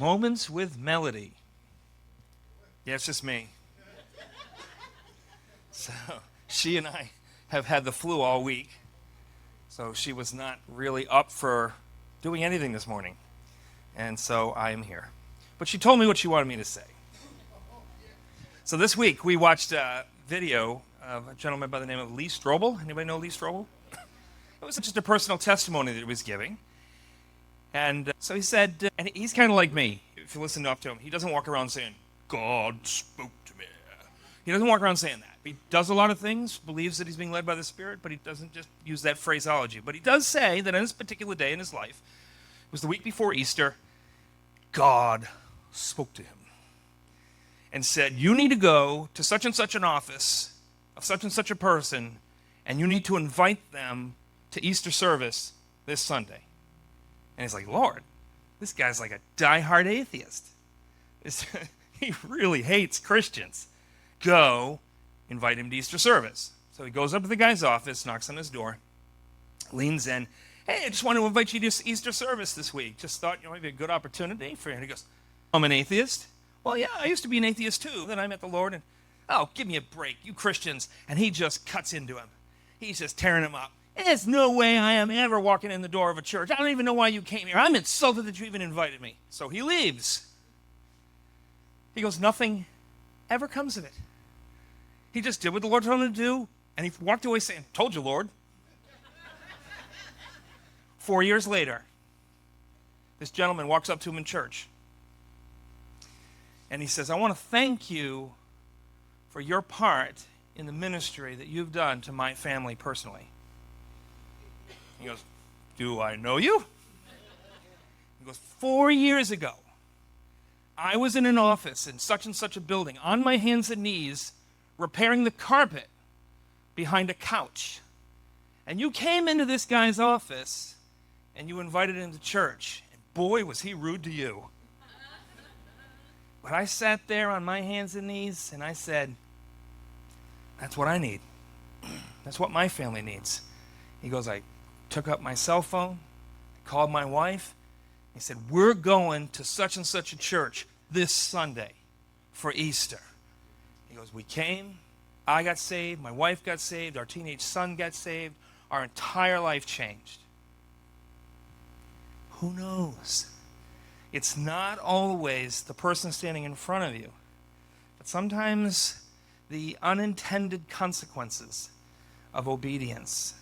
Moments with Melody. Yeah, it's just me. So she and I have had the flu all week. So she was not really up for doing anything this morning. And so I am here. But she told me what she wanted me to say. So this week we watched a video of a gentleman by the name of Lee Strobal. Anybody know Lee Strobal? It was just a personal testimony that he was giving. And so he said, and he's kind of like me, if you listen up to him. He doesn't walk around saying, God spoke to me. He doesn't walk around saying that. He does a lot of things, believes that he's being led by the Spirit, but he doesn't just use that phraseology. But he does say that on this particular day in his life, it was the week before Easter, God spoke to him and said, you need to go to such and such an office of such and such a person, and you need to invite them to Easter service this Sunday. And he's like, Lord, this guy's like a diehard atheist. He really hates Christians. Go invite him to Easter service. So he goes up to the guy's office, knocks on his door, leans in. Hey, I just want to invite you to Easter service this week. Just thought, maybe a good opportunity for you. And he goes, I'm an atheist. Well, yeah, I used to be an atheist too. Then I met the Lord and, oh, give me a break, you Christians. And he just cuts into him. He's just tearing him up. There's no way I am ever walking in the door of a church. I don't even know why you came here. I'm insulted that you even invited me. So he leaves. He goes, nothing ever comes of it. He just did what the Lord told him to do, and he walked away saying, told you, Lord. 4 years later, this gentleman walks up to him in church, and he says, I want to thank you for your part in the ministry that you've done to my family personally. He goes, do I know you? He goes, 4 years ago, I was in an office in such and such a building, on my hands and knees, repairing the carpet behind a couch. And you came into this guy's office, and you invited him to church. And boy, was he rude to you. But I sat there on my hands and knees, and I said, that's what I need. That's what my family needs. He goes, I took up my cell phone, called my wife. He said, we're going to such and such a church this Sunday for Easter. He goes, we came, I got saved, my wife got saved, our teenage son got saved, our entire life changed. Who knows? It's not always the person standing in front of you, but sometimes the unintended consequences of obedience.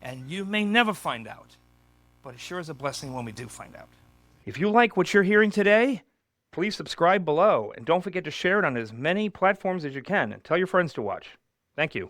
And you may never find out, but it sure is a blessing when we do find out. If you like what you're hearing today, please subscribe below, and don't forget to share it on as many platforms as you can, and tell your friends to watch. Thank you.